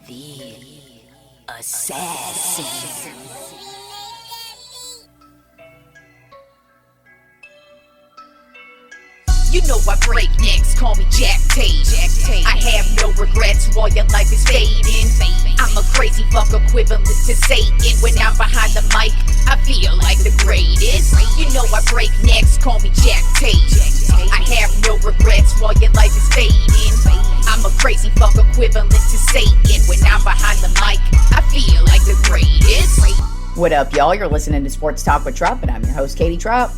The Assassin. You know I break necks, call me Jack Tate. I have no regrets while your life is fading. I'm a crazy fuck equivalent to Satan. When I'm behind the mic, I feel like the greatest. You know I break necks, call me Jack Tate. I have no regrets while your life is fading. I'm a crazy fuck equivalent to Satan. When I'm behind the mic, I feel like the greatest. What up, y'all? You're listening to Sports Talk with Tropp, and I'm your host, Katie Tropp.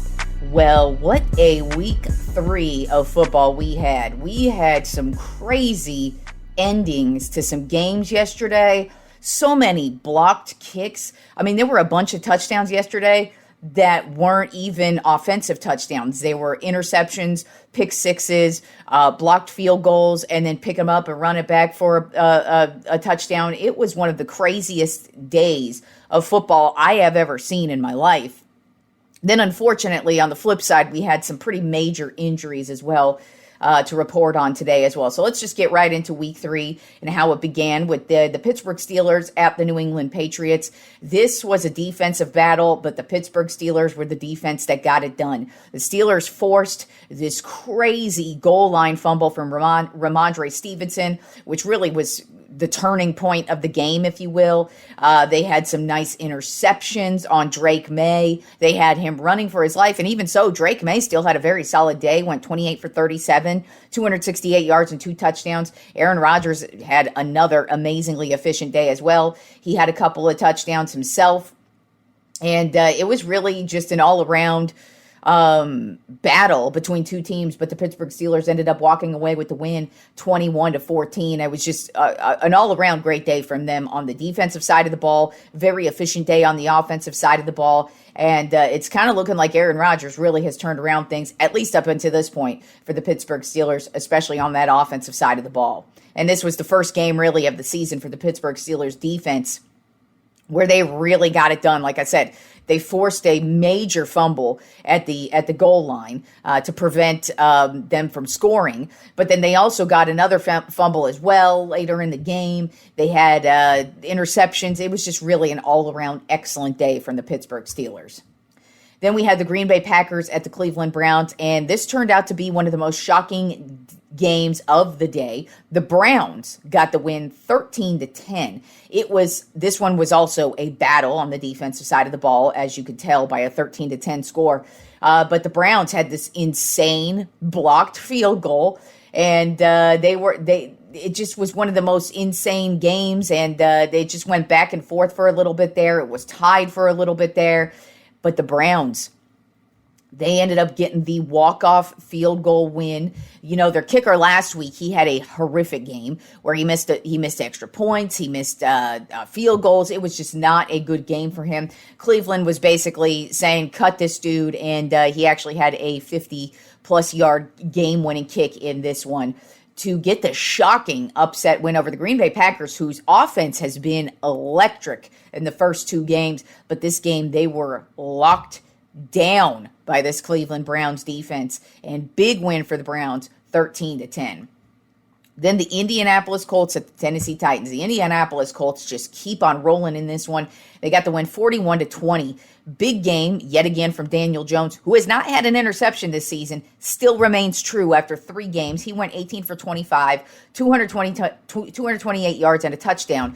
Well, what a week 3 of football we had. We had some crazy endings to some games yesterday. So many blocked kicks. I mean, there were a bunch of touchdowns yesterday that weren't even offensive touchdowns. They were interceptions, pick sixes, blocked field goals, and then pick them up and run it back for a touchdown. It was one of the craziest days of football I have ever seen in my life. Then, unfortunately, on the flip side, we had some pretty major injuries as well to report on today as well. So let's just get right into week 3 and how it began with the Pittsburgh Steelers at the New England Patriots. This was a defensive battle, but the Pittsburgh Steelers were the defense that got it done. The Steelers forced this crazy goal line fumble from Ramondre Stevenson, which really was the turning point of the game, if you will. They had some nice interceptions on Drake May. They had him running for his life. And even so, Drake May still had a very solid day, went 28 for 37, 268 yards and 2 touchdowns. Aaron Rodgers had another amazingly efficient day as well. He had a couple of touchdowns himself. And it was really just an all-around battle between two teams, but the Pittsburgh Steelers ended up walking away with the win 21-14. It was just an all-around great day from them on the defensive side of the ball, very efficient day on the offensive side of the ball, and it's kind of looking like Aaron Rodgers really has turned around things, at least up until this point, for the Pittsburgh Steelers, especially on that offensive side of the ball. And this was the first game really of the season for the Pittsburgh Steelers defense where they really got it done. Like I said, they forced a major fumble at the goal line to prevent them from scoring. But then they also got another fumble as well later in the game. They had interceptions. It was just really an all-around excellent day from the Pittsburgh Steelers. Then we had the Green Bay Packers at the Cleveland Browns, and this turned out to be one of the most shocking games of the day. The Browns got the win 13-10. This one was also a battle on the defensive side of the ball, as you could tell by a 13-10 score. But the Browns had this insane blocked field goal, and it just was one of the most insane games, and they just went back and forth for a little bit there. It was tied for a little bit there. But the Browns, they ended up getting the walk-off field goal win. You know, their kicker last week, he had a horrific game where he missed extra points, he missed field goals. It was just not a good game for him. Cleveland was basically saying, cut this dude, and he actually had a 50-plus yard game-winning kick in this one to get the shocking upset win over the Green Bay Packers, whose offense has been electric in the first 2 games. But this game, they were locked down by this Cleveland Browns defense. And big win for the Browns, 13-10. Then the Indianapolis Colts at the Tennessee Titans. The Indianapolis Colts just keep on rolling in this one. They got the win 41-20. Big game yet again from Daniel Jones, who has not had an interception this season, still remains true after 3 games. He went 18 for 25, 228 yards and a touchdown.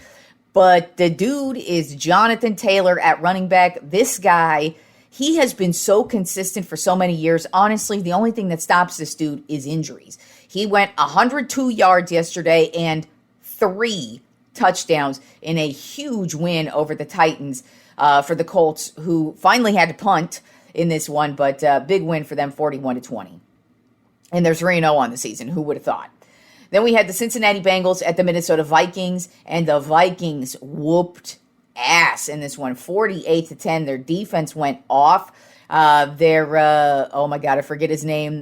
But the dude is Jonathan Taylor at running back. This guy, he has been so consistent for so many years. Honestly, the only thing that stops this dude is injuries. He went 102 yards yesterday and 3 touchdowns in a huge win over the Titans for the Colts, who finally had to punt in this one, but big win for them, 41-20. And they're 3-0 on the season. Who would have thought? Then we had the Cincinnati Bengals at the Minnesota Vikings, and the Vikings whooped ass in this one, 48-10. Their defense went off. Oh my God, I forget his name.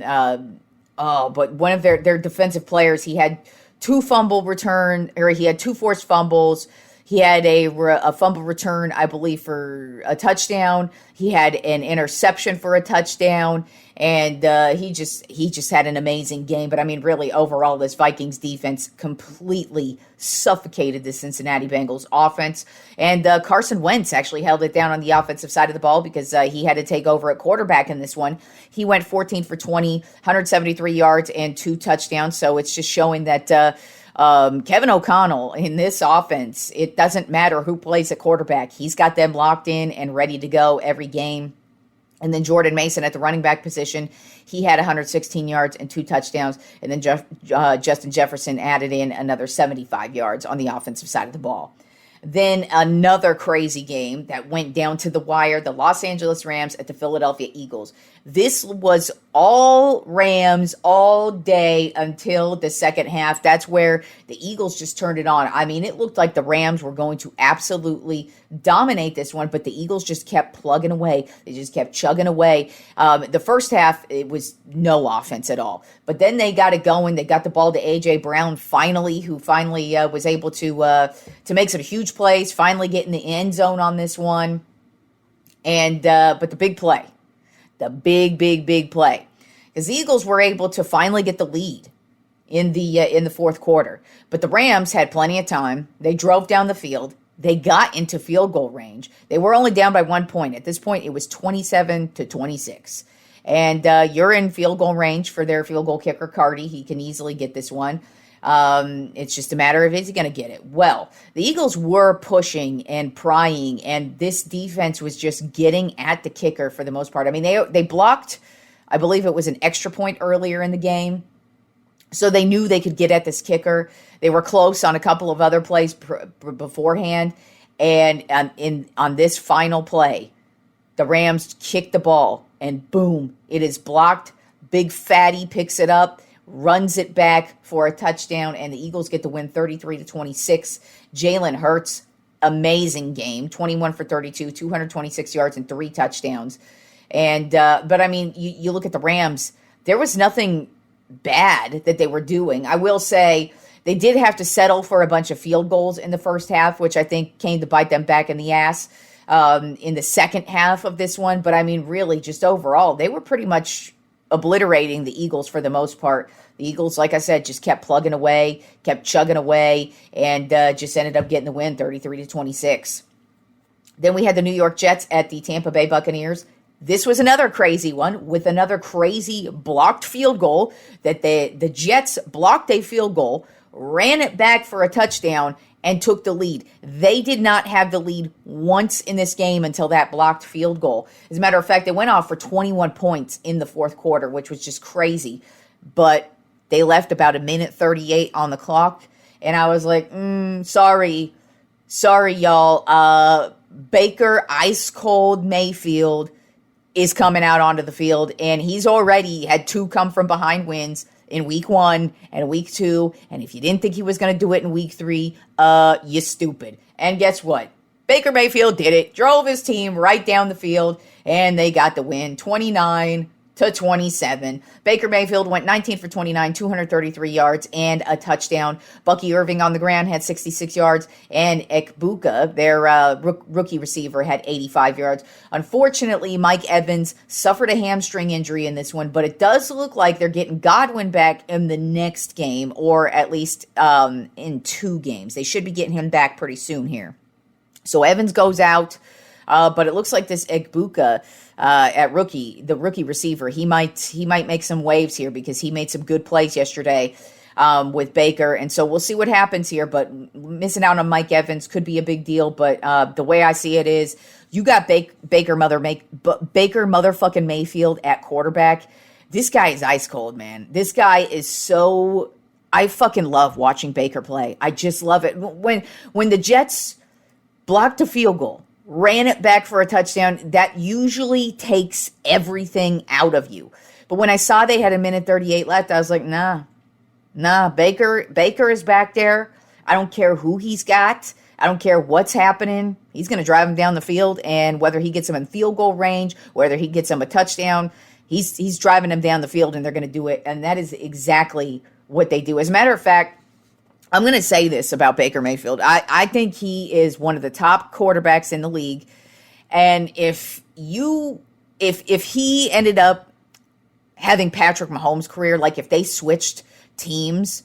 But one of their defensive players, he had 2 forced fumbles. He had a fumble return, I believe, for a touchdown. He had an interception for a touchdown, and he just had an amazing game. But I mean, really, overall, this Vikings defense completely suffocated the Cincinnati Bengals offense. And Carson Wentz actually held it down on the offensive side of the ball because he had to take over at quarterback in this one. He went 14 for 20, 173 yards and 2 touchdowns. So it's just showing that Kevin O'Connell in this offense, it doesn't matter who plays at quarterback. He's got them locked in and ready to go every game. And then Jordan Mason at the running back position, he had 116 yards and 2 touchdowns. And then Justin Jefferson added in another 75 yards on the offensive side of the ball. Then another crazy game that went down to the wire, the Los Angeles Rams at the Philadelphia Eagles. This was all Rams all day until the second half. That's where the Eagles just turned it on. I mean, it looked like the Rams were going to absolutely dominate this one, but the Eagles just kept plugging away. They just kept chugging away. The first half, it was no offense at all. But then they got it going. They got the ball to A.J. Brown who finally was able to make some huge plays, finally get in the end zone on this one. And but the big play. The big play, because the Eagles were able to finally get the lead in the fourth quarter. But the Rams had plenty of time. They drove down the field. They got into field goal range. They were only down by 1 point. At this point, it was 27-26. And you're in field goal range for their field goal kicker, Cardi. He can easily get this one. It's just a matter of is he going to get it? Well, the Eagles were pushing and prying, and this defense was just getting at the kicker for the most part. I mean, they blocked, I believe it was an extra point earlier in the game, so they knew they could get at this kicker. They were close on a couple of other plays beforehand, and on this final play, the Rams kicked the ball, and boom, it is blocked. Big Fatty picks it up, runs it back for a touchdown, and the Eagles get the win 33-26. Jalen Hurts, amazing game, 21 for 32, 226 yards and 3 touchdowns. And but I mean, you look at the Rams, there was nothing bad that they were doing. I will say they did have to settle for a bunch of field goals in the first half, which I think came to bite them back in the ass in the second half of this one. But I mean, really, just overall, they were pretty much obliterating the Eagles for the most part. The Eagles, like I said, just kept plugging away, kept chugging away, and just ended up getting the win 33-26. Then we had the New York Jets at the Tampa Bay Buccaneers. This was another crazy one with another crazy blocked field goal that the Jets blocked a field goal, ran it back for a touchdown, and took the lead. They did not have the lead once in this game until that blocked field goal. As a matter of fact, they went off for 21 points in the fourth quarter, which was just crazy. But they left about 1:38 on the clock, and I was like, sorry, y'all. Baker Ice Cold Mayfield is coming out onto the field, and he's already had 2 come from behind wins in week 1 and week 2. And if you didn't think he was going to do it in week 3, you stupid. And guess what? Baker Mayfield did it, drove his team right down the field, and they got the win 29-27. Baker Mayfield went 19 for 29, 233 yards and a touchdown. Bucky Irving on the ground had 66 yards, and Ekbuka, their rookie receiver, had 85 yards. Unfortunately, Mike Evans suffered a hamstring injury in this one, but it does look like they're getting Godwin back in the next game, or at least in 2 games. They should be getting him back pretty soon here. So Evans goes out, but it looks like this Ekbuka the rookie receiver, he might make some waves here because he made some good plays yesterday with Baker, and so we'll see what happens here. But missing out on Mike Evans could be a big deal. But the way I see it is, you got Baker motherfucking Mayfield at quarterback. This guy is ice cold, man. This guy is so. I fucking love watching Baker play. I just love it. When the Jets blocked a field goal, ran it back for a touchdown, that usually takes everything out of you. But when I saw they had 1:38 left, I was like, nah, Baker is back there. I don't care who he's got. I don't care what's happening. He's going to drive him down the field, and whether he gets him in field goal range, whether he gets him a touchdown, he's driving him down the field, and they're going to do it. And that is exactly what they do. As a matter of fact, I'm going to say this about Baker Mayfield. I think he is one of the top quarterbacks in the league. And if he ended up having Patrick Mahomes' career, like if they switched teams,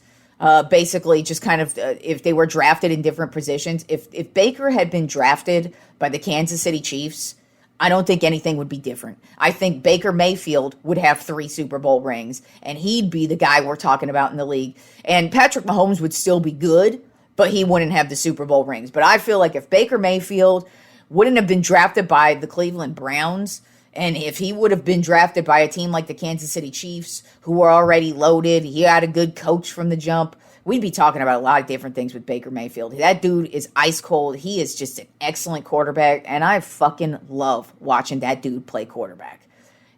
basically just kind of if they were drafted in different positions, if Baker had been drafted by the Kansas City Chiefs, I don't think anything would be different. I think Baker Mayfield would have 3 Super Bowl rings, and he'd be the guy we're talking about in the league. And Patrick Mahomes would still be good, but he wouldn't have the Super Bowl rings. But I feel like if Baker Mayfield wouldn't have been drafted by the Cleveland Browns, and if he would have been drafted by a team like the Kansas City Chiefs, who were already loaded, he had a good coach from the jump, we'd be talking about a lot of different things with Baker Mayfield. That dude is ice cold. He is just an excellent quarterback, and I fucking love watching that dude play quarterback.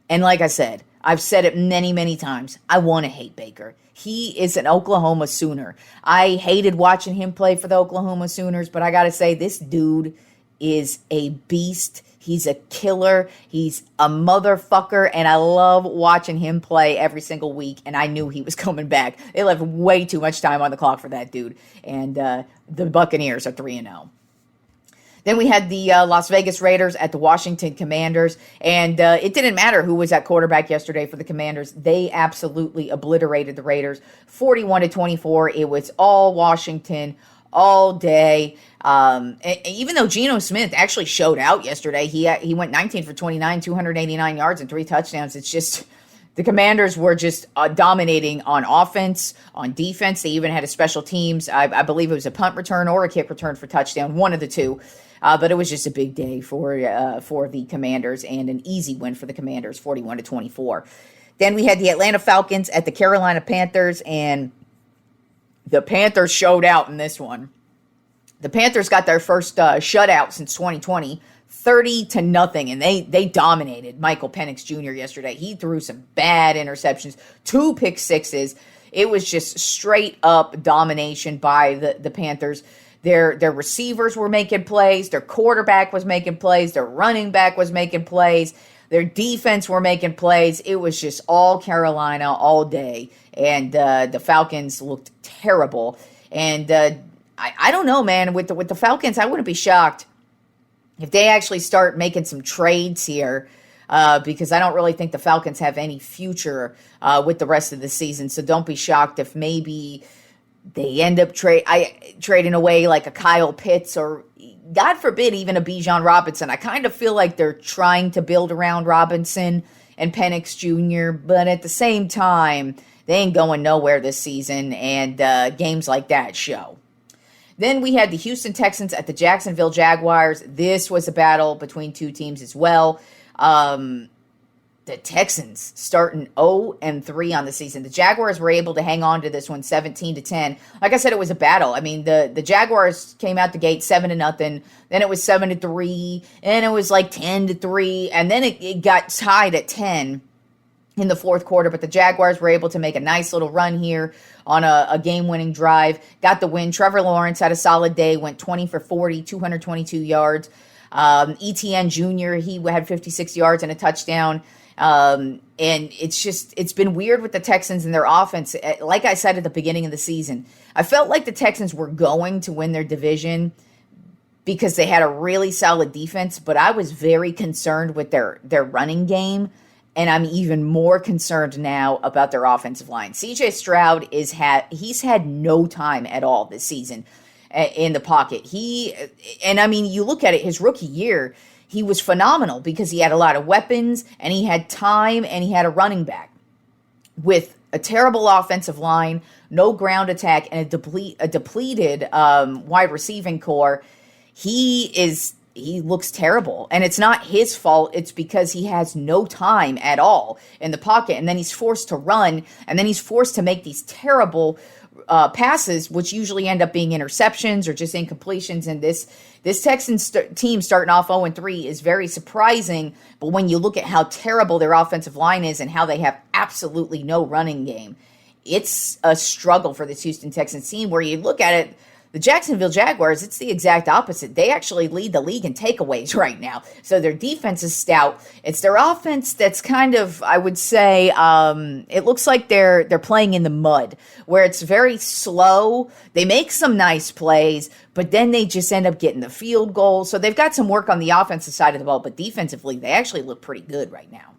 And like I said, I've said it many, many times, I want to hate Baker. He is an Oklahoma Sooner. I hated watching him play for the Oklahoma Sooners, but I got to say, this dude is a beast. He's a killer. He's a motherfucker, and I love watching him play every single week, and I knew he was coming back. They left way too much time on the clock for that dude, and the Buccaneers are 3-0. Then we had the Las Vegas Raiders at the Washington Commanders, and it didn't matter who was at quarterback yesterday for the Commanders. They absolutely obliterated the Raiders, 41-24. It was all Washington all day. Even though Geno Smith actually showed out yesterday, he went 19 for 29, 289 yards and 3 touchdowns. It's just the Commanders were just dominating on offense, on defense. They even had a special teams. I believe it was a punt return or a kick return for touchdown, one of the two. But it was just a big day for the Commanders and an easy win for the Commanders, 41-24. Then we had the Atlanta Falcons at the Carolina Panthers, and the Panthers showed out in this one. The Panthers got their first shutout since 2020, 30-0, and they dominated Michael Penix Jr. yesterday. He threw some bad interceptions, 2 pick sixes. It was just straight up domination by the Panthers. Their receivers were making plays, their quarterback was making plays, their running back was making plays, their defense were making plays. It was just all Carolina all day, and the Falcons looked terrible. And I don't know, man. With the Falcons, I wouldn't be shocked if they actually start making some trades here, because I don't really think the Falcons have any future with the rest of the season. So don't be shocked if maybe they end up trading away like a Kyle Pitts or, God forbid, even a Bijan Robinson. I kind of feel like they're trying to build around Robinson and Penix Jr., but at the same time, they ain't going nowhere this season, and games like that show. Then we had the Houston Texans at the Jacksonville Jaguars. This was a battle between two teams as well. The Texans starting 0-3 on the season. The Jaguars were able to hang on to this one 17-10. Like I said, it was a battle. I mean, the Jaguars came out the gate 7-0. Then it was 7-3. And it was like 10-3. And then it got tied at 10 in the fourth quarter. But the Jaguars were able to make a nice little run here on a game-winning drive. Got the win. Trevor Lawrence had a solid day. Went 20 for 40, 222 yards. ETN Jr., he had 56 yards and a touchdown. And it's been weird with the Texans and their offense. Like I said at the beginning of the season, I felt like the Texans were going to win their division because they had a really solid defense, but I was very concerned with their running game, and I'm even more concerned now about their offensive line. CJ Stroud he's had no time at all this season in the pocket. You look at it, his rookie year, he was phenomenal because he had a lot of weapons and he had time and he had a running back. With a terrible offensive line, no ground attack, and a depleted wide receiving core, he looks terrible. And it's not his fault. It's because he has no time at all in the pocket. And then he's forced to run, and then he's forced to make these terrible passes, which usually end up being interceptions or just incompletions. And this Texans team starting off 0-3 is very surprising. But when you look at how terrible their offensive line is and how they have absolutely no running game, it's a struggle for this Houston Texans team, where you look at it, The Jacksonville Jaguars, it's the exact opposite. They actually lead the league in takeaways right now. So their defense is stout. It's their offense that's kind of, I would say, it looks like they're playing in the mud, where it's very slow. They make some nice plays, but then they just end up getting the field goal. So they've got some work on the offensive side of the ball, but defensively, they actually look pretty good right now.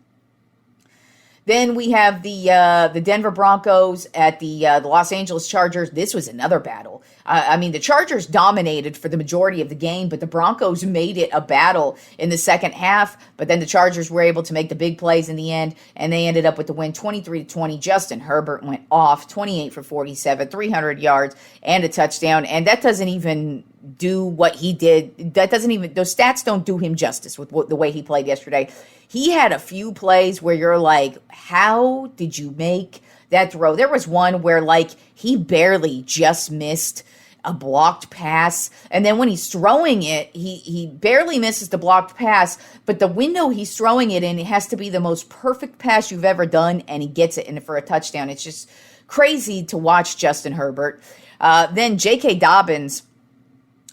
Then we have the Denver Broncos at the Los Angeles Chargers. This was another battle. I mean, the Chargers dominated for the majority of the game, but the Broncos made it a battle in the second half. But then the Chargers were able to make the big plays in the end, and they ended up with the win 23-20. Justin Herbert went off 28 for 47, 300 yards, and a touchdown. And that doesn't even do what he did. Those stats don't do him justice with the way he played yesterday. He had a few plays where you're like, how did you make that throw? There was one where, like, he barely just missed a blocked pass. And then when he's throwing it, he barely misses the blocked pass. But the window he's throwing it in, it has to be the most perfect pass you've ever done, and he gets it in for a touchdown. It's just crazy to watch Justin Herbert. Then J.K. Dobbins,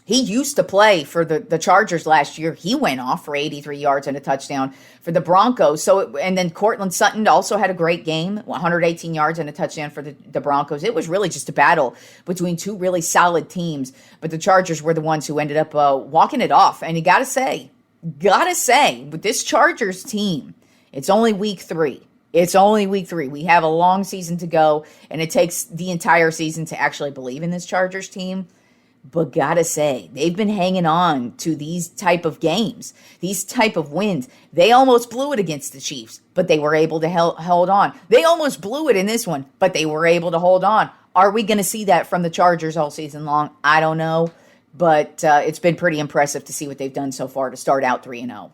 he used to play for the Chargers last year. He went off for 83 yards and a touchdown for the Broncos. And then Cortland Sutton also had a great game, 118 yards and a touchdown for the Broncos. It was really just a battle between two really solid teams. But the Chargers were the ones who ended up walking it off. And you gotta say, with this Chargers team, it's only week 3. It's only week 3. We have a long season to go, and it takes the entire season to actually believe in this Chargers team. But gotta say, they've been hanging on to these type of games, these type of wins. They almost blew it against the Chiefs, but they were able to hold on. They almost blew it in this one, but they were able to hold on. Are we going to see that from the Chargers all season long? I don't know, but it's been pretty impressive to see what they've done so far to start out 3-0.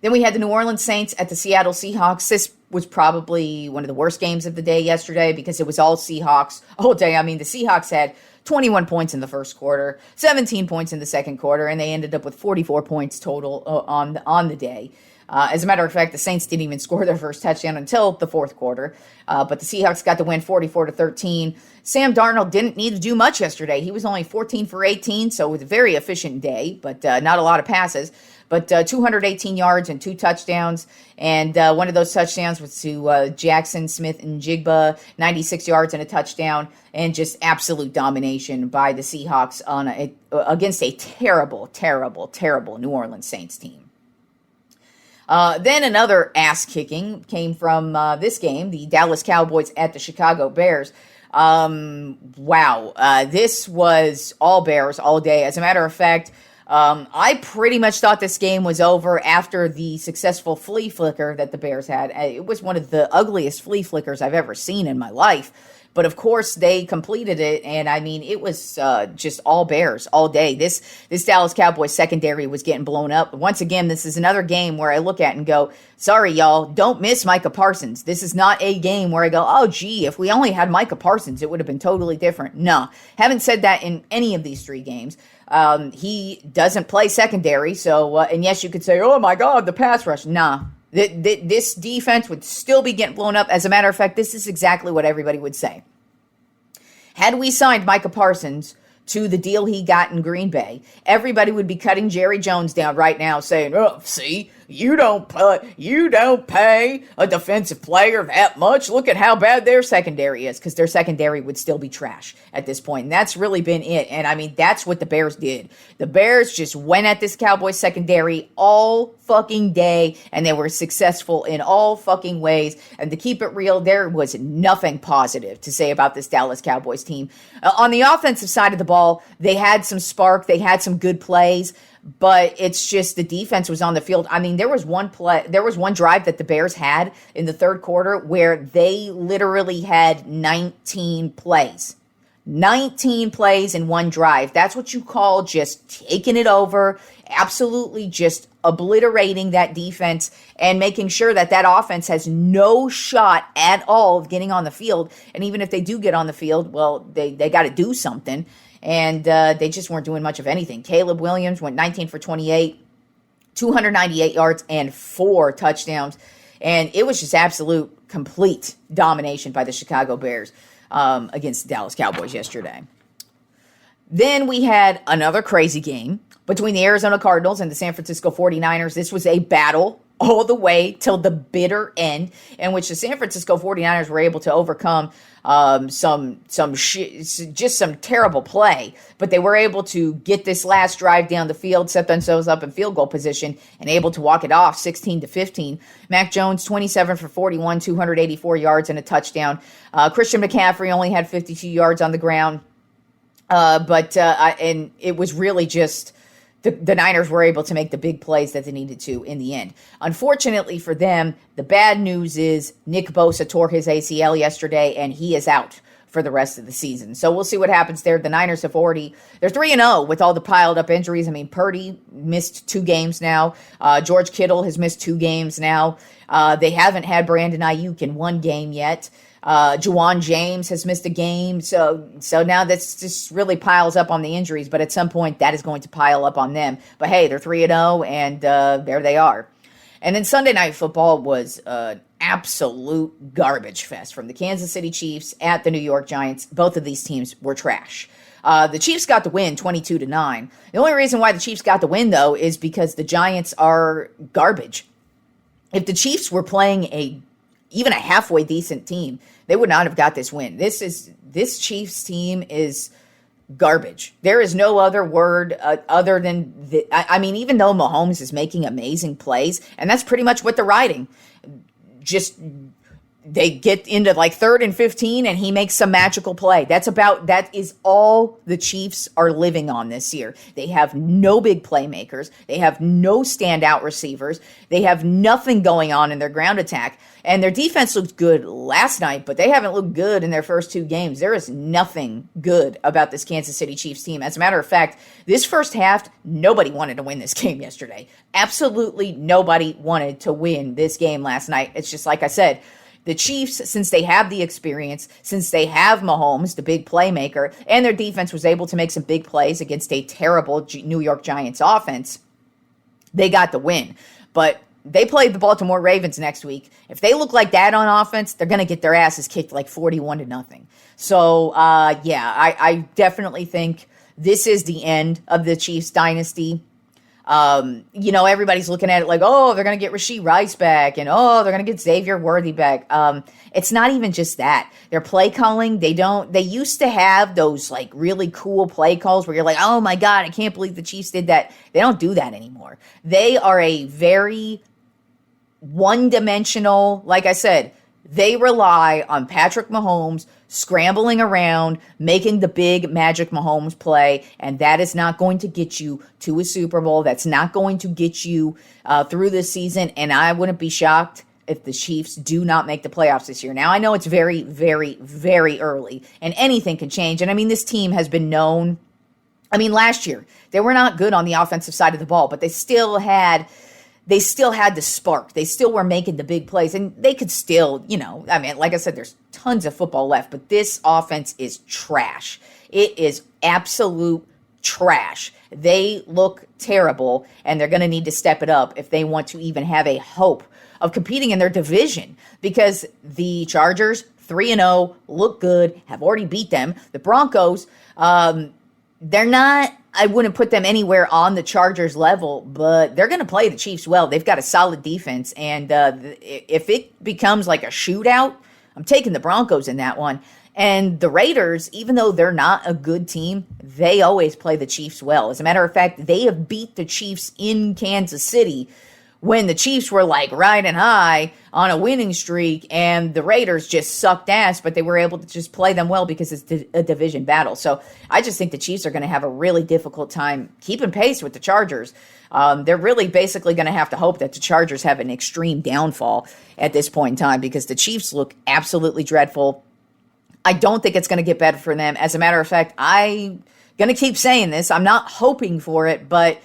Then we had the New Orleans Saints at the Seattle Seahawks. This was probably one of the worst games of the day yesterday because it was all Seahawks all day. I mean, the Seahawks had 21 points in the first quarter, 17 points in the second quarter, and they ended up with 44 points total on the day. As a matter of fact, the Saints didn't even score their first touchdown until the fourth quarter, but the Seahawks got the win 44-13. Sam Darnold didn't need to do much yesterday. He was only 14 for 18, so it was a very efficient day, but not a lot of passes. But 218 yards and 2 touchdowns, and one of those touchdowns was to Jackson Smith and Jigba, 96 yards and a touchdown, and just absolute domination by the Seahawks against a terrible, terrible, terrible New Orleans Saints team. Then another ass-kicking came from this game, the Dallas Cowboys at the Chicago Bears. This was all Bears all day. As a matter of fact, I pretty much thought this game was over after the successful flea flicker that the Bears had. It was one of the ugliest flea flickers I've ever seen in my life. But of course, they completed it, and I mean, it was just all Bears all day. This Dallas Cowboys secondary was getting blown up. Once again, this is another game where I look at and go, sorry, y'all, don't miss Micah Parsons. This is not a game where I go, oh, gee, if we only had Micah Parsons, it would have been totally different. No, haven't said that in any of these 3 games. He doesn't play secondary, so, and yes, you could say, oh my God, the pass rush. Nah. This defense would still be getting blown up. As a matter of fact, this is exactly what everybody would say. Had we signed Micah Parsons to the deal he got in Green Bay, everybody would be cutting Jerry Jones down right now saying, oh, see, you don't pay a defensive player that much. Look at how bad their secondary is, because their secondary would still be trash at this point. And that's really been it. And I mean, that's what the Bears did. The Bears just went at this Cowboys secondary all fucking day, and they were successful in all fucking ways. And to keep it real, there was nothing positive to say about this Dallas Cowboys team. On the offensive side of the ball, they had some spark. They had some good plays. But it's just the defense was on the field. I mean, there was one drive that the Bears had in the third quarter where they literally had 19 plays. 19 plays in one drive. That's what you call just taking it over, absolutely just obliterating that defense and making sure that offense has no shot at all of getting on the field. And even if they do get on the field, well, they got to do something. And they just weren't doing much of anything. Caleb Williams went 19 for 28, 298 yards, and 4 touchdowns. And it was just absolute, complete domination by the Chicago Bears against the Dallas Cowboys yesterday. Then we had another crazy game between the Arizona Cardinals and the San Francisco 49ers. This was a battle all the way till the bitter end, in which the San Francisco 49ers were able to overcome just some terrible play, but they were able to get this last drive down the field, set themselves up in field goal position, and able to walk it off 16-15. Mac Jones, 27 for 41, 284 yards and a touchdown. Christian McCaffrey only had 52 yards on the ground, and it was really just the Niners were able to make the big plays that they needed to in the end. Unfortunately for them, the bad news is Nick Bosa tore his ACL yesterday, and he is out for the rest of the season. So we'll see what happens there. The Niners they're 3-0 with all the piled up injuries. I mean, Purdy missed 2 games now. George Kittle has missed 2 games now. They haven't had Brandon Ayuk in 1 game yet. Juwan James has missed a game, so now this just really piles up on the injuries, but at some point that is going to pile up on them. But hey, they're 3-0, and there they are. And then Sunday Night Football was an absolute garbage fest from the Kansas City Chiefs at the New York Giants. Both of these teams were trash. The Chiefs got the win 22-9. The only reason why the Chiefs got the win, though, is because the Giants are garbage. If the Chiefs were playing even a halfway decent team, they would not have got this win. This Chiefs team is garbage. There is no other word other than I mean, even though Mahomes is making amazing plays, and that's pretty much what they're riding. Just they get into like 3rd and 15 and he makes some magical play. That is all the Chiefs are living on this year. They have no big playmakers. They have no standout receivers. They have nothing going on in their ground attack. And their defense looked good last night, but they haven't looked good in their first 2 games. There is nothing good about this Kansas City Chiefs team. As a matter of fact, this first half, nobody wanted to win this game yesterday. Absolutely nobody wanted to win this game last night. It's just like I said, the Chiefs, since they have the experience, since they have Mahomes, the big playmaker, and their defense was able to make some big plays against a terrible New York Giants offense, they got the win. But they played the Baltimore Ravens next week. If they look like that on offense, they're going to get their asses kicked like 41-0. So, I definitely think this is the end of the Chiefs dynasty. Everybody's looking at it like, oh, they're going to get Rashee Rice back, and oh, they're going to get Xavier Worthy back. It's not even just that. Their play calling, they used to have those like really cool play calls where you're like, oh my God, I can't believe the Chiefs did that. They don't do that anymore. They are a very one-dimensional, like I said, they rely on Patrick Mahomes scrambling around, making the big Magic Mahomes play, and that is not going to get you to a Super Bowl. That's not going to get you through this season, and I wouldn't be shocked if the Chiefs do not make the playoffs this year. Now, I know it's very, very, very early, and anything can change, and I mean, this team has been known, last year, they were not good on the offensive side of the ball, but they still had the spark. They still were making the big plays, and they could still, like I said, there's tons of football left, but this offense is trash. It is absolute trash. They look terrible, and they're going to need to step it up if they want to even have a hope of competing in their division, because the Chargers, 3-0, look good, have already beat them. The Broncos, they're not, I wouldn't put them anywhere on the Chargers level, but they're going to play the Chiefs well. They've got a solid defense, and if it becomes like a shootout, I'm taking the Broncos in that one. And the Raiders, even though they're not a good team, they always play the Chiefs well. As a matter of fact, they have beat the Chiefs in Kansas City when the Chiefs were like riding high on a winning streak, and the Raiders just sucked ass, but they were able to just play them well because it's a division battle. So I just think the Chiefs are going to have a really difficult time keeping pace with the Chargers. They're really basically going to have to hope that the Chargers have an extreme downfall at this point in time, because the Chiefs look absolutely dreadful. I don't think it's going to get better for them. As a matter of fact, I'm going to keep saying this. I'm not hoping for it, but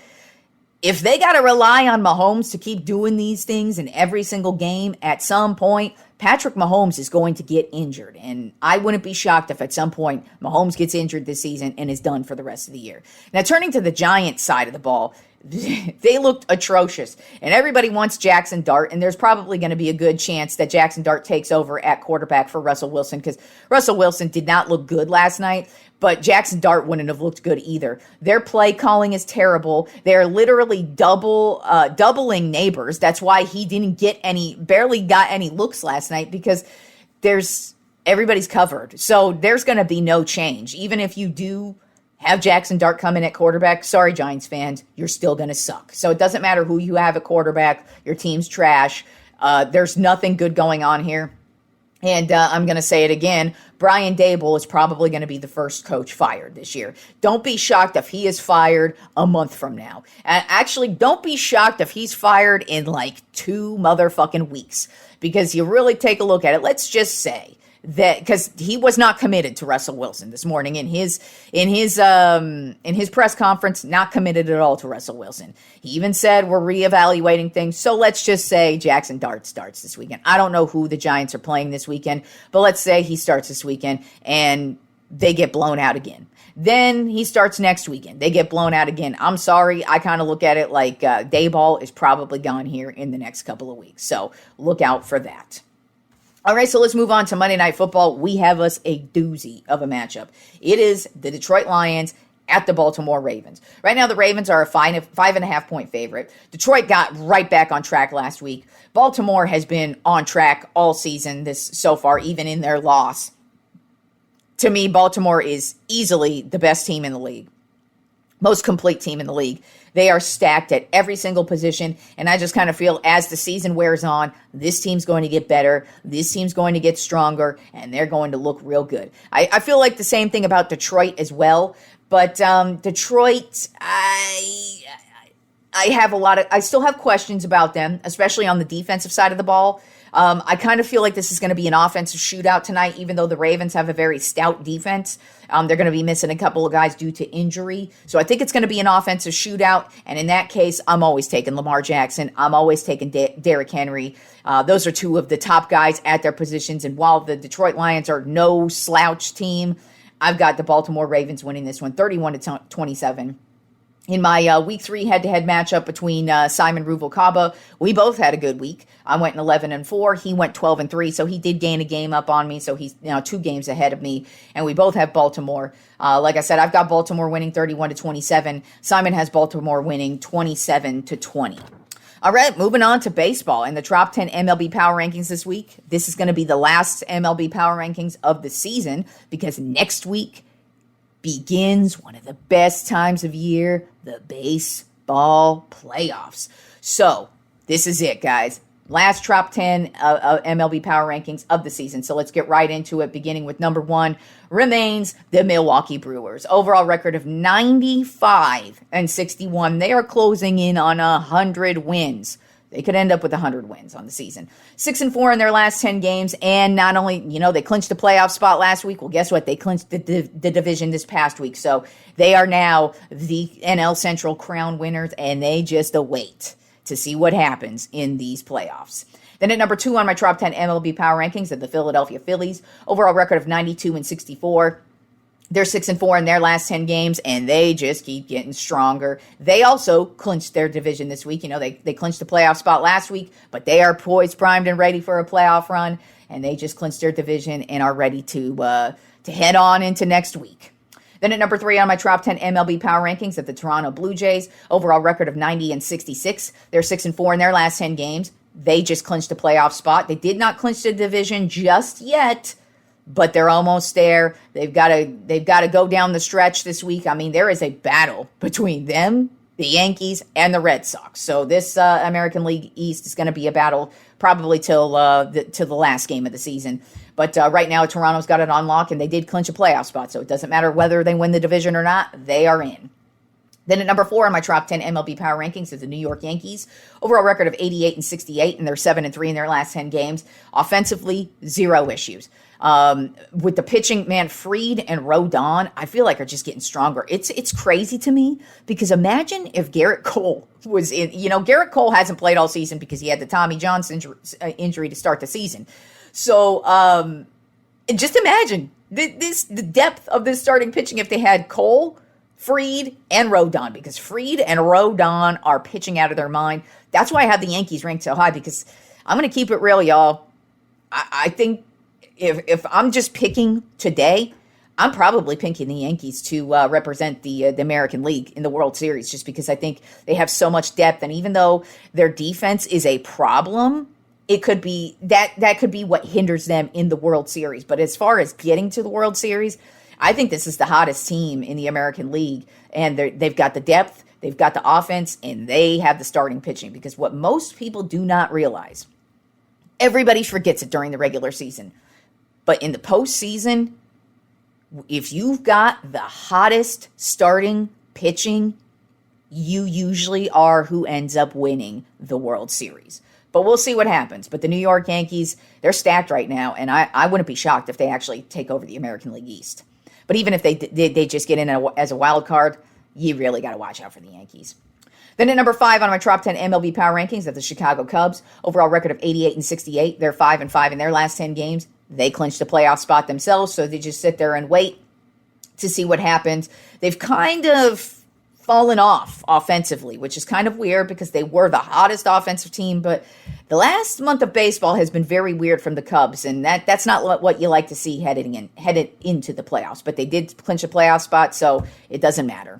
if they got to rely on Mahomes to keep doing these things in every single game, at some point, Patrick Mahomes is going to get injured. And I wouldn't be shocked if at some point Mahomes gets injured this season and is done for the rest of the year. Now, turning to the Giants side of the ball, they looked atrocious, and everybody wants Jackson Dart, and there's probably going to be a good chance that Jackson Dart takes over at quarterback for Russell Wilson, because Russell Wilson did not look good last night, But Jackson Dart wouldn't have looked good either. Their play calling is terrible. They're literally doubling Neighbors. That's why he barely got any looks last night, because everybody's covered. So there's going to be no change. Even if you do have Jackson Dart come in at quarterback, sorry, Giants fans, you're still going to suck. So it doesn't matter who you have at quarterback. Your team's trash. There's nothing good going on here. And I'm going to say it again, Brian Dable is probably going to be the first coach fired this year. Don't be shocked if he is fired a month from now. Actually, don't be shocked if he's fired in like 2 motherfucking weeks. Because you really take a look at it, let's just say that, because he was not committed to Russell Wilson this morning in his press conference, not committed at all to Russell Wilson. He even said we're reevaluating things. So let's just say Jackson Dart starts this weekend. I don't know who the Giants are playing this weekend, but let's say he starts this weekend and they get blown out again. Then he starts next weekend. They get blown out again. I'm sorry. I kind of look at it like Dayball is probably gone here in the next couple of weeks. So look out for that. All right, so let's move on to Monday Night Football. We have us a doozy of a matchup. It is the Detroit Lions at the Baltimore Ravens. Right now, the Ravens are a 5.5-point favorite. Detroit got right back on track last week. Baltimore has been on track all season so far, even in their loss. To me, Baltimore is easily the best team in the league, most complete team in the league. They are stacked at every single position, and I just kind of feel as the season wears on, this team's going to get better, this team's going to get stronger, and they're going to look real good. I feel like the same thing about Detroit as well, but Detroit, I still have questions about them, especially on the defensive side of the ball. I kind of feel like this is going to be an offensive shootout tonight, even though the Ravens have a very stout defense. They're going to be missing a couple of guys due to injury. So I think it's going to be an offensive shootout. And in that case, I'm always taking Lamar Jackson. I'm always taking Derrick Henry. Those are 2 of the top guys at their positions. And while the Detroit Lions are no slouch team, I've got the Baltimore Ravens winning this one 31-27. In my Week 3 head-to-head matchup between Simon Ruvalcaba, we both had a good week. I went 11-4. He went 12-3, so he did gain a game up on me. So he's now 2 games ahead of me, and we both have Baltimore. Like I said, I've got Baltimore winning 31-27. Simon has Baltimore winning 27-20. All right, moving on to baseball and the Tropp 10 MLB Power Rankings this week. This is going to be the last MLB Power Rankings of the season, because next week begins one of the best times of year, the baseball playoffs. So this is it, guys. Last Tropp 10 MLB Power Rankings of the season. So let's get right into it, beginning with number 1 remains the Milwaukee Brewers. Overall record of 95-61. They are closing in on 100 wins. They could end up with 100 wins on the season. 6-4 in their last 10 games, and not only, they clinched a playoff spot last week. Well, guess what? They clinched the division this past week. So they are now the NL Central crown winners, and they just await to see what happens in these playoffs. Then at number 2 on my Tropp 10 MLB Power Rankings are the Philadelphia Phillies. Overall record of 92-64. They're 6-4 in their last 10 games, and they just keep getting stronger. They also clinched their division this week. They clinched the playoff spot last week, but they are poised, primed, and ready for a playoff run, and they just clinched their division and are ready to head on into next week. Then at number 3 on my Tropp 10 MLB Power Rankings are the Toronto Blue Jays. Overall record of 90-66. They're 6-4 in their last 10 games. They just clinched a playoff spot. They did not clinch the division just yet, but they're almost there. They've got to go down the stretch this week. I mean, there is a battle between them, the Yankees, and the Red Sox. So this American League East is going to be a battle probably till the last game of the season. But right now, Toronto's got it on lock, and they did clinch a playoff spot. So it doesn't matter whether they win the division or not. They are in. Then at number 4 on my Tropp 10 MLB Power Rankings is the New York Yankees. Overall record of 88-68, and they're 7-3 in their last 10 games. Offensively, 0 issues. With the pitching, man, Fried and Rodon, I feel like are just getting stronger. It's crazy to me, because imagine if Garrett Cole was in. Garrett Cole hasn't played all season because he had the Tommy John injury to start the season. So just imagine the depth of this starting pitching if they had Cole, Fried, and Rodon, because Fried and Rodon are pitching out of their mind. That's why I have the Yankees ranked so high, because I'm going to keep it real, y'all. I think if I'm just picking today, I'm probably picking the Yankees to represent the American League in the World Series, just because I think they have so much depth. And even though their defense is a problem, it could be that could be what hinders them in the World Series. But as far as getting to the World Series, I think this is the hottest team in the American League, and they've got the depth, they've got the offense, and they have the starting pitching. Because what most people do not realize, everybody forgets it during the regular season, but in the postseason, if you've got the hottest starting pitching, you usually are who ends up winning the World Series. But we'll see what happens. But the New York Yankees, they're stacked right now, and I wouldn't be shocked if they actually take over the American League East. But even if they just get in as a wild card, you really got to watch out for the Yankees. Then at number 5 on my top 10 MLB Power Rankings are the Chicago Cubs. Overall record of 88-68. They're 5-5 in their last 10 games. They clinched a playoff spot themselves, so they just sit there and wait to see what happens. They've kind of fallen off offensively, which is kind of weird because they were the hottest offensive team, but the last month of baseball has been very weird from the Cubs, and that's not what you like to see headed into the playoffs. But they did clinch a playoff spot, so it doesn't matter.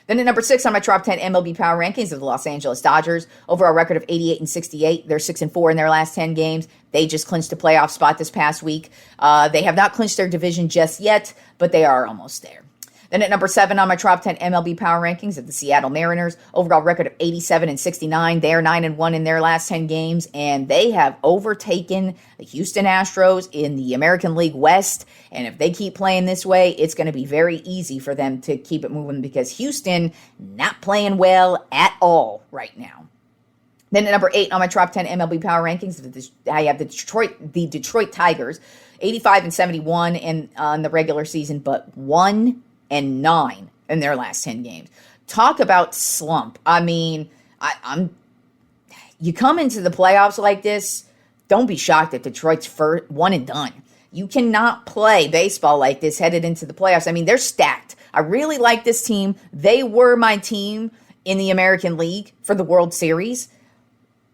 Then at number 6 on my top 10 MLB Power Rankings of the Los Angeles Dodgers. Overall record of 88-68. They're 6-4 in their last 10 games. They just clinched a playoff spot this past week. They have not clinched their division just yet, but they are almost there. Then at number 7 on my top 10 MLB Power Rankings of the Seattle Mariners. Overall record of 87-69. They are 9-1 in their last 10 games, and they have overtaken the Houston Astros in the American League West. And if they keep playing this way, it's going to be very easy for them to keep it moving, because Houston not playing well at all right now. Then at number 8 on my top 10 MLB Power Rankings, I have the Detroit Tigers, 85-71 in the regular season, but 1-9 in their last 10 games. Talk about slump. I mean, you come into the playoffs like this, don't be shocked that Detroit's first one and done. You cannot play baseball like this headed into the playoffs. I mean, they're stacked. I really like this team. They were my team in the American League for the World Series,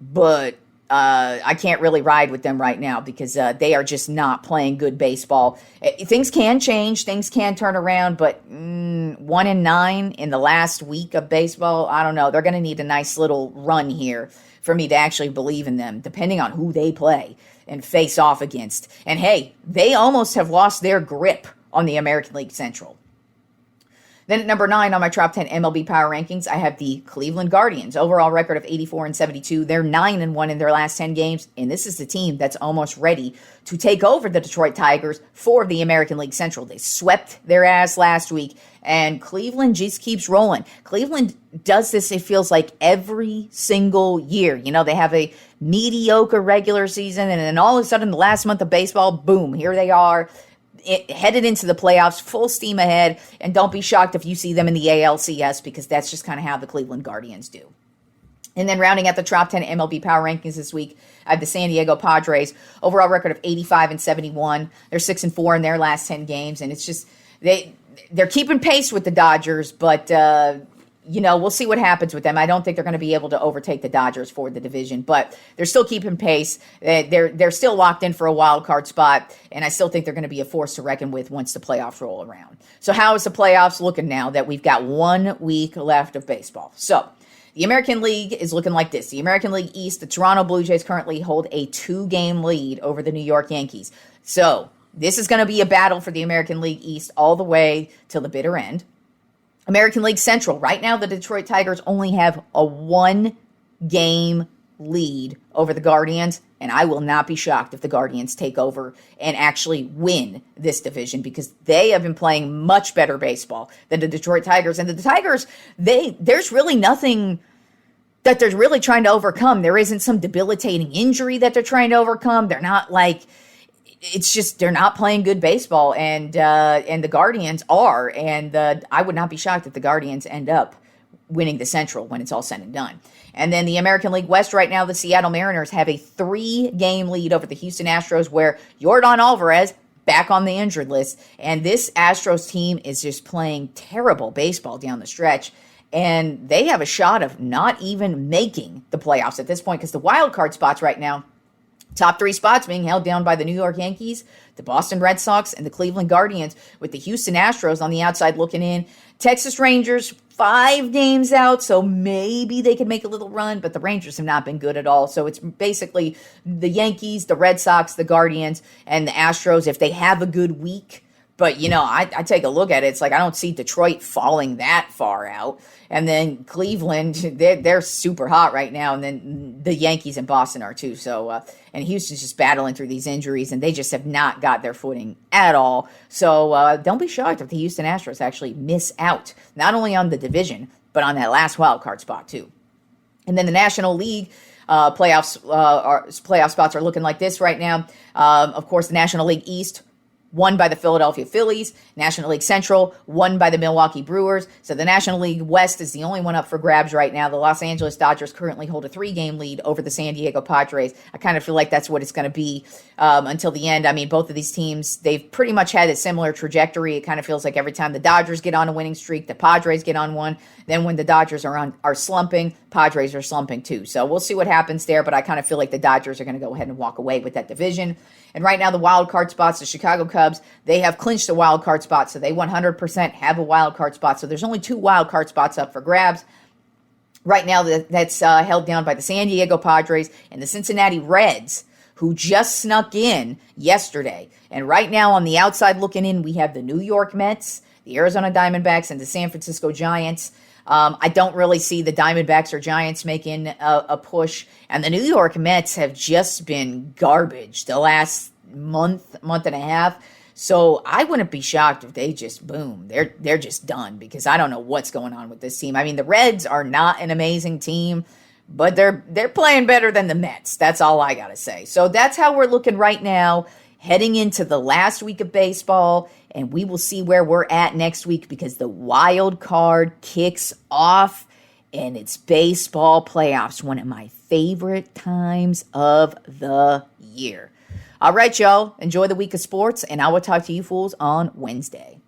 but I can't really ride with them right now because they are just not playing good baseball. Things can change. Things can turn around, but 1-9 in the last week of baseball, I don't know. They're going to need a nice little run here for me to actually believe in them, depending on who they play and face off against. And hey, they almost have lost their grip on the American League Central. Then at number 9 on my top 10 MLB Power Rankings, I have the Cleveland Guardians. Overall record of 84-72. They're 9-1 in their last 10 games, and this is the team that's almost ready to take over the Detroit Tigers for the American League Central. They swept their ass last week, and Cleveland just keeps rolling. Cleveland does this, it feels like, every single year. You know, they have a mediocre regular season, and then all of a sudden, the last month of baseball, boom, here they are. Headed into the playoffs, full steam ahead, and don't be shocked if you see them in the ALCS, because that's just kind of how the Cleveland Guardians do. And then rounding out the top 10 MLB Power Rankings this week, I have the San Diego Padres. Overall record of 85-71. They're 6-4 in their last 10 games, and it's just they're keeping pace with the Dodgers, but we'll see what happens with them. I don't think they're going to be able to overtake the Dodgers for the division, but they're still keeping pace. They're still locked in for a wild card spot, and I still think they're going to be a force to reckon with once the playoffs roll around. So how is the playoffs looking now that we've got 1 week left of baseball? So the American League is looking like this. The American League East, the Toronto Blue Jays currently hold a 2-game lead over the New York Yankees. So this is going to be a battle for the American League East all the way till the bitter end. American League Central. Right now, the Detroit Tigers only have a 1-game lead over the Guardians, and I will not be shocked if the Guardians take over and actually win this division, because they have been playing much better baseball than the Detroit Tigers. And the Tigers, there's really nothing that they're really trying to overcome. There isn't some debilitating injury that they're trying to overcome. They're not like... It's just they're not playing good baseball, and the Guardians are, and I would not be shocked if the Guardians end up winning the Central when it's all said and done. And then the American League West right now, the Seattle Mariners have a 3-game lead over the Houston Astros, where Yordan Alvarez back on the injured list, and this Astros team is just playing terrible baseball down the stretch, and they have a shot of not even making the playoffs at this point, because the wild card spots right now Top three spots being held down by the New York Yankees, the Boston Red Sox, and the Cleveland Guardians, with the Houston Astros on the outside looking in. Texas Rangers, 5 games out, so maybe they could make a little run, but the Rangers have not been good at all. So it's basically the Yankees, the Red Sox, the Guardians, and the Astros if they have a good week. But, I take a look at it. It's like I don't see Detroit falling that far out. And then Cleveland, they're super hot right now. And then the Yankees and Boston are too. So, and Houston's just battling through these injuries, and they just have not got their footing at all. So don't be shocked if the Houston Astros actually miss out, not only on the division, but on that last wild card spot too. And then the National League playoff spots are looking like this right now. Of course, the National League East, won by the Philadelphia Phillies. National League Central, won by the Milwaukee Brewers. So the National League West is the only one up for grabs right now. The Los Angeles Dodgers currently hold a 3-game lead over the San Diego Padres. I kind of feel like that's what it's going to be until the end. I mean, both of these teams, they've pretty much had a similar trajectory. It kind of feels like every time the Dodgers get on a winning streak, the Padres get on one. Then when the Dodgers are slumping, Padres are slumping too. So we'll see what happens there, but I kind of feel like the Dodgers are going to go ahead and walk away with that division. And right now, the wild card spots, the Chicago Cubs, they have clinched a wild card spot, so they 100% have a wild card spot. So there's only 2 wild card spots up for grabs. Right now, that's held down by the San Diego Padres and the Cincinnati Reds, who just snuck in yesterday. And right now, on the outside looking in, we have the New York Mets, the Arizona Diamondbacks, and the San Francisco Giants. I don't really see the Diamondbacks or Giants making a push. And the New York Mets have just been garbage the last month and a half. So I wouldn't be shocked if they just, boom, they're just done, because I don't know what's going on with this team. I mean, the Reds are not an amazing team, but they're playing better than the Mets. That's all I got to say. So that's how we're looking right now, heading into the last week of baseball. And we will see where we're at next week, because the wild card kicks off and it's baseball playoffs, one of my favorite times of the year. All right, y'all. Enjoy the week of sports, and I will talk to you fools on Wednesday.